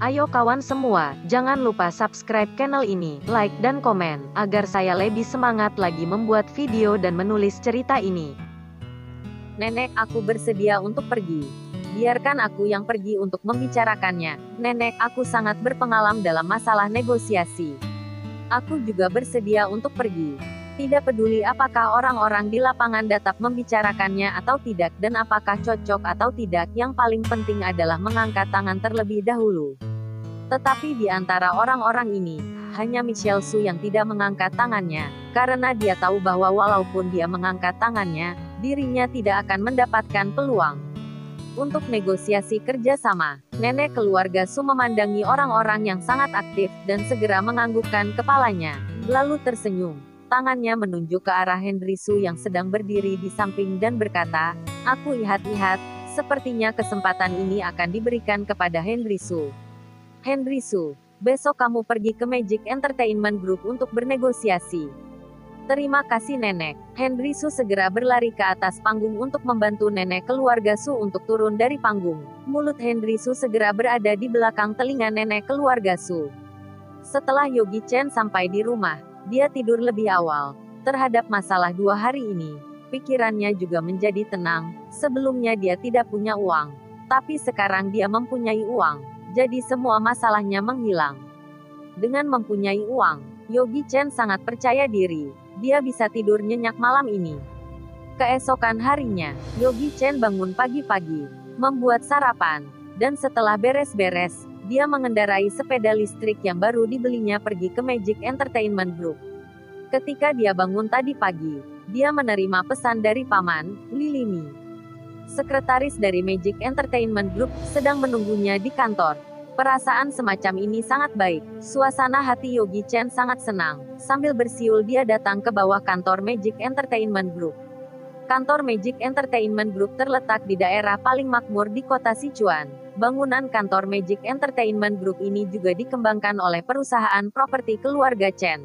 Ayo kawan semua, jangan lupa subscribe channel ini, like dan komen, agar saya lebih semangat lagi membuat video dan menulis cerita ini. Nenek, aku bersedia untuk pergi. Biarkan aku yang pergi untuk membicarakannya. Nenek, aku sangat berpengalaman dalam masalah negosiasi. Aku juga bersedia untuk pergi. Tidak peduli apakah orang-orang di lapangan dapat membicarakannya atau tidak dan apakah cocok atau tidak, yang paling penting adalah mengangkat tangan terlebih dahulu. Tetapi di antara orang-orang ini, hanya Michelle Su yang tidak mengangkat tangannya, karena dia tahu bahwa walaupun dia mengangkat tangannya, dirinya tidak akan mendapatkan peluang untuk negosiasi kerjasama. Nenek keluarga Su memandangi orang-orang yang sangat aktif, dan segera menganggukkan kepalanya, lalu tersenyum. Tangannya menunjuk ke arah Henry Su yang sedang berdiri di samping dan berkata, "Aku lihat-lihat, sepertinya kesempatan ini akan diberikan kepada Henry Su. Henry Su, besok kamu pergi ke Magic Entertainment Group untuk bernegosiasi." "Terima kasih Nenek." Henry Su segera berlari ke atas panggung untuk membantu nenek keluarga Su untuk turun dari panggung. Mulut Henry Su segera berada di belakang telinga nenek keluarga Su. Setelah Yogi Chen sampai di rumah, dia tidur lebih awal. Terhadap masalah 2 hari ini, pikirannya juga menjadi tenang. Sebelumnya dia tidak punya uang, tapi sekarang dia mempunyai uang, jadi semua masalahnya menghilang. Dengan mempunyai uang, Yogi Chen sangat percaya diri. Dia bisa tidur nyenyak malam ini. Keesokan harinya, Yogi Chen bangun pagi-pagi, membuat sarapan, dan setelah beres-beres, dia mengendarai sepeda listrik yang baru dibelinya pergi ke Magic Entertainment Group. Ketika dia bangun tadi pagi, dia menerima pesan dari Paman, Lily Mi. Sekretaris dari Magic Entertainment Group sedang menunggunya di kantor. Perasaan semacam ini sangat baik. Suasana hati Yogi Chen sangat senang. Sambil bersiul dia datang ke bawah kantor Magic Entertainment Group. Kantor Magic Entertainment Group terletak di daerah paling makmur di kota Sichuan. Bangunan kantor Magic Entertainment Group ini juga dikembangkan oleh perusahaan properti keluarga Chen.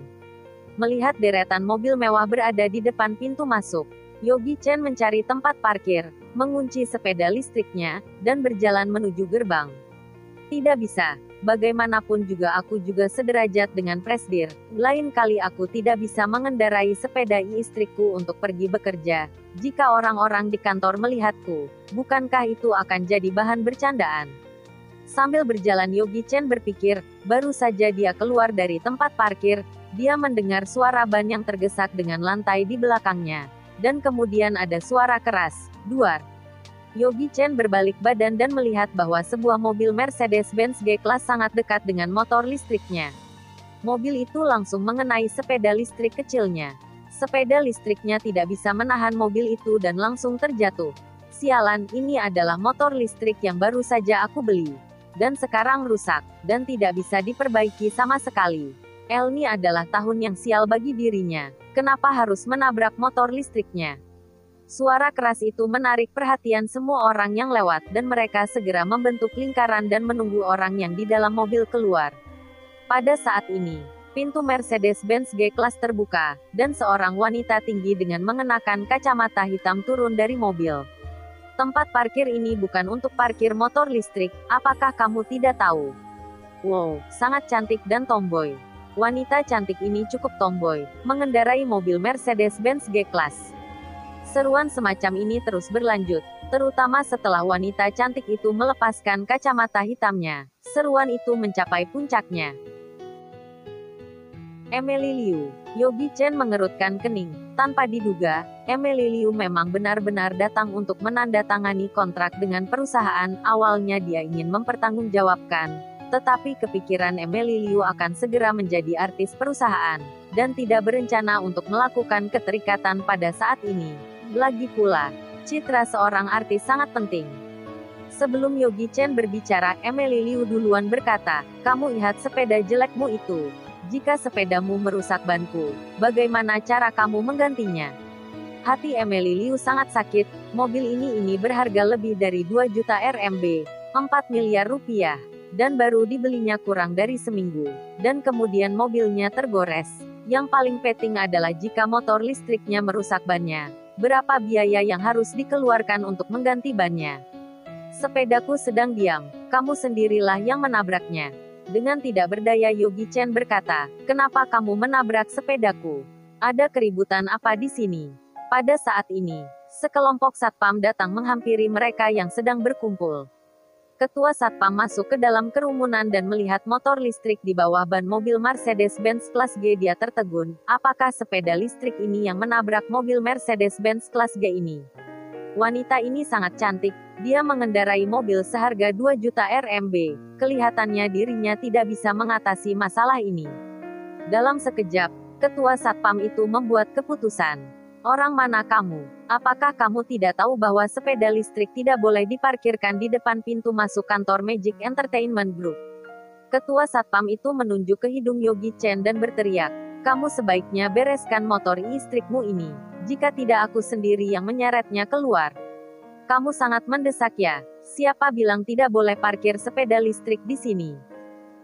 Melihat deretan mobil mewah berada di depan pintu masuk, Yogi Chen mencari tempat parkir, mengunci sepeda listriknya, dan berjalan menuju gerbang. "Tidak bisa. Bagaimanapun juga aku juga sederajat dengan Presdir. Lain kali aku tidak bisa mengendarai sepeda istriku untuk pergi bekerja. Jika orang-orang di kantor melihatku, bukankah itu akan jadi bahan bercandaan?" Sambil berjalan Yogi Chen berpikir, baru saja dia keluar dari tempat parkir, dia mendengar suara ban yang tergesak dengan lantai di belakangnya. Dan kemudian ada suara keras, "Duar." Yogi Chen berbalik badan dan melihat bahwa sebuah mobil Mercedes-Benz G-Class sangat dekat dengan motor listriknya. Mobil itu langsung mengenai sepeda listrik kecilnya. Sepeda listriknya tidak bisa menahan mobil itu dan langsung terjatuh. "Sialan, ini adalah motor listrik yang baru saja aku beli. Dan sekarang rusak, dan tidak bisa diperbaiki sama sekali. Ini adalah tahun yang sial bagi dirinya. Kenapa harus menabrak motor listriknya?" Suara keras itu menarik perhatian semua orang yang lewat, dan mereka segera membentuk lingkaran dan menunggu orang yang di dalam mobil keluar. Pada saat ini, pintu Mercedes-Benz G-Class terbuka, dan seorang wanita tinggi dengan mengenakan kacamata hitam turun dari mobil. "Tempat parkir ini bukan untuk parkir motor listrik, apakah kamu tidak tahu?" "Wow, sangat cantik dan tomboy." Wanita cantik ini cukup tomboy, mengendarai mobil Mercedes-Benz G-Class. Seruan semacam ini terus berlanjut, terutama setelah wanita cantik itu melepaskan kacamata hitamnya. Seruan itu mencapai puncaknya. Emily Liu. Yogi Chen mengerutkan kening. Tanpa diduga, Emily Liu memang benar-benar datang untuk menandatangani kontrak dengan perusahaan. Awalnya dia ingin mempertanggungjawabkan, tetapi kepikiran Emily Liu akan segera menjadi artis perusahaan, dan tidak berencana untuk melakukan keterikatan pada saat ini. Lagi pula, citra seorang artis sangat penting. Sebelum Yogi Chen berbicara, Emily Liu duluan berkata, "Kamu lihat sepeda jelekmu itu. Jika sepedamu merusak banku, bagaimana cara kamu menggantinya?" Hati Emily Liu sangat sakit. Mobil ini berharga lebih dari 2 juta RMB, 4 miliar rupiah, dan baru dibelinya kurang dari seminggu. Dan kemudian mobilnya tergores. Yang paling penting adalah jika motor listriknya merusak bannya. Berapa biaya yang harus dikeluarkan untuk mengganti bannya? "Sepedaku sedang diam. Kamu sendirilah yang menabraknya. Dengan tidak berdaya Yogi Chen berkata, kenapa kamu menabrak sepedaku? Ada keributan apa di sini? Pada saat ini, sekelompok satpam datang menghampiri mereka yang sedang berkumpul. Ketua satpam masuk ke dalam kerumunan dan melihat motor listrik di bawah ban mobil Mercedes-Benz kelas G. Dia tertegun, apakah sepeda listrik ini yang menabrak mobil Mercedes-Benz kelas G ini? Wanita ini sangat cantik, dia mengendarai mobil seharga 2 juta RMB, kelihatannya dirinya tidak bisa mengatasi masalah ini. Dalam sekejap, ketua satpam itu membuat keputusan. Orang mana kamu? Apakah kamu tidak tahu bahwa sepeda listrik tidak boleh diparkirkan di depan pintu masuk kantor Magic Entertainment Group? Ketua satpam itu menunjuk ke hidung Yogi Chen dan berteriak, kamu sebaiknya bereskan motor listrikmu ini. Jika tidak aku sendiri yang menyeretnya keluar. Kamu sangat mendesak ya. Siapa bilang tidak boleh parkir sepeda listrik di sini?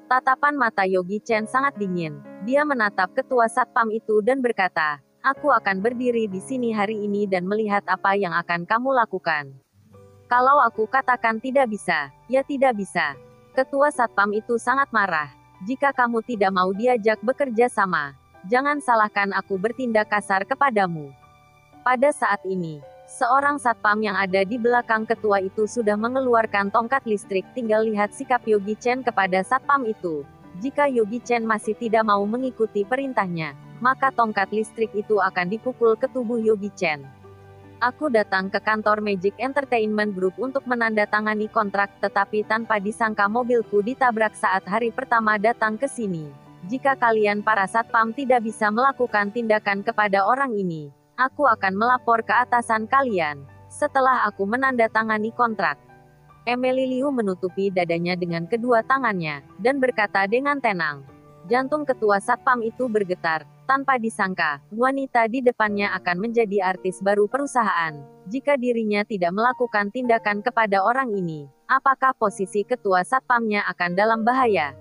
Tatapan mata Yogi Chen sangat dingin. Dia menatap ketua satpam itu dan berkata, aku akan berdiri di sini hari ini dan melihat apa yang akan kamu lakukan. Kalau aku katakan tidak bisa, ya tidak bisa. Ketua satpam itu sangat marah. Jika kamu tidak mau diajak bekerja sama, jangan salahkan aku bertindak kasar kepadamu. Pada saat ini, seorang satpam yang ada di belakang ketua itu sudah mengeluarkan tongkat listrik. Tinggal lihat sikap Yogi Chen kepada satpam itu. Jika Yogi Chen masih tidak mau mengikuti perintahnya, maka tongkat listrik itu akan dipukul ke tubuh Yogi Chen. Aku datang ke kantor Magic Entertainment Group untuk menandatangani kontrak, tetapi tanpa disangka mobilku ditabrak saat hari pertama datang ke sini. Jika kalian para satpam tidak bisa melakukan tindakan kepada orang ini, aku akan melapor ke atasan kalian. Setelah aku menandatangani kontrak. Emily Liu menutupi dadanya dengan kedua tangannya, dan berkata dengan tenang. Jantung ketua satpam itu bergetar. Tanpa disangka, wanita di depannya akan menjadi artis baru perusahaan. Jika dirinya tidak melakukan tindakan kepada orang ini, apakah posisi ketua satpamnya akan dalam bahaya?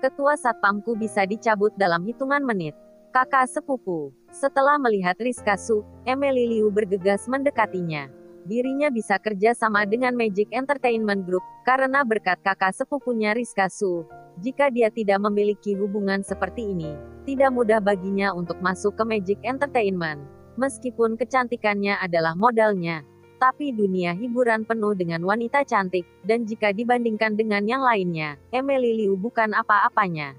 Ketua satpamku bisa dicabut dalam hitungan menit. Kakak sepupu. Setelah melihat Rizka Su, Emily Liu bergegas mendekatinya. Dirinya bisa kerja sama dengan Magic Entertainment Group, karena berkat kakak sepupunya Rizka Su. Jika dia tidak memiliki hubungan seperti ini, tidak mudah baginya untuk masuk ke Magic Entertainment. Meskipun kecantikannya adalah modalnya, tapi dunia hiburan penuh dengan wanita cantik, dan jika dibandingkan dengan yang lainnya, Emily Liu bukan apa-apanya.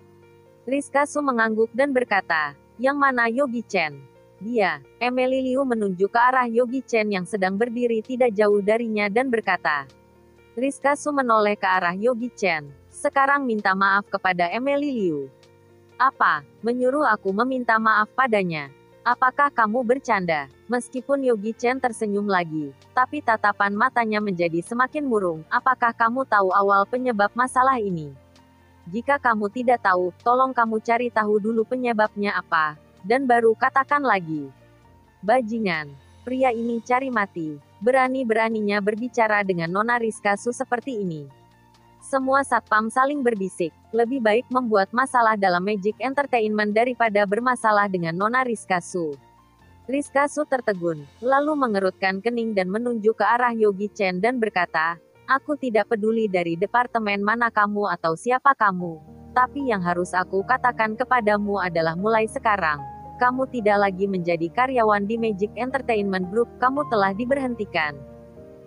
Rizka Su mengangguk dan berkata, yang mana Yogi Chen? Dia, Emily Liu menunjuk ke arah Yogi Chen yang sedang berdiri tidak jauh darinya dan berkata. Rizka Su menoleh ke arah Yogi Chen. Sekarang minta maaf kepada Emily Liu. Apa? Menyuruh aku meminta maaf padanya? Apakah kamu bercanda? Meskipun Yogi Chen tersenyum lagi, tapi tatapan matanya menjadi semakin murung. Apakah kamu tahu awal penyebab masalah ini? Jika kamu tidak tahu, tolong kamu cari tahu dulu penyebabnya apa, dan baru katakan lagi. Bajingan. Pria ini cari mati. Berani-beraninya berbicara dengan Nona Rizka Su seperti ini. Semua satpam saling berbisik. Lebih baik membuat masalah dalam Magic Entertainment daripada bermasalah dengan Nona Rizka Su. Rizka Su tertegun, lalu mengerutkan kening dan menunjuk ke arah Yogi Chen dan berkata, aku tidak peduli dari departemen mana kamu atau siapa kamu. Tapi yang harus aku katakan kepadamu adalah mulai sekarang, kamu tidak lagi menjadi karyawan di Magic Entertainment Group, kamu telah diberhentikan.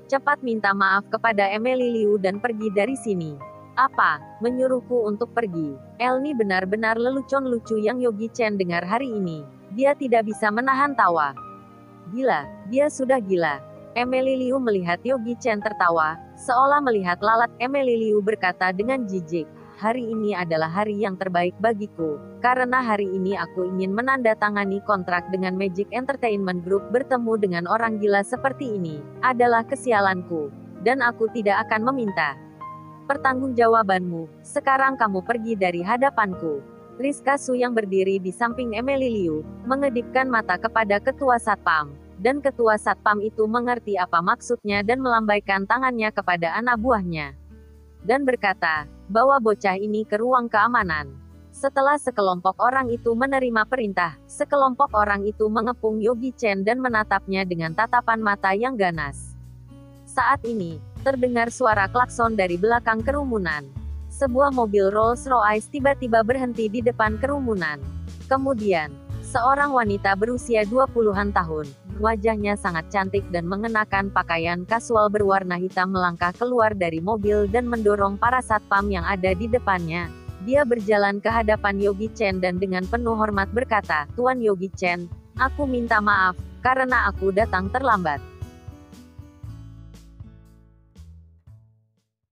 Cepat minta maaf kepada Emily Liu dan pergi dari sini. Apa? Menyuruhku untuk pergi? Elni benar-benar lelucon lucu yang Yogi Chen dengar hari ini. Dia tidak bisa menahan tawa. Gila, dia sudah gila. Emily Liu melihat Yogi Chen tertawa, seolah melihat lalat. Emily Liu berkata dengan jijik, hari ini adalah hari yang terbaik bagiku, karena hari ini aku ingin menandatangani kontrak dengan Magic Entertainment Group. Bertemu dengan orang gila seperti ini, adalah kesialanku, dan aku tidak akan meminta pertanggungjawabanmu. Sekarang kamu pergi dari hadapanku. Rizka Su yang berdiri di samping Emily Liu, mengedipkan mata kepada ketua satpam. Dan ketua satpam itu mengerti apa maksudnya dan melambaikan tangannya kepada anak buahnya. Dan berkata, bawa bocah ini ke ruang keamanan. Setelah sekelompok orang itu menerima perintah, sekelompok orang itu mengepung Yogi Chen dan menatapnya dengan tatapan mata yang ganas. Saat ini, Terdengar suara klakson dari belakang kerumunan. Sebuah mobil Rolls-Royce tiba-tiba berhenti di depan kerumunan. Kemudian, seorang wanita berusia 20-an tahun, wajahnya sangat cantik dan mengenakan pakaian kasual berwarna hitam melangkah keluar dari mobil dan mendorong para satpam yang ada di depannya. Dia berjalan ke hadapan Yogi Chen dan dengan penuh hormat berkata, "Tuan Yogi Chen, aku minta maaf, karena aku datang terlambat."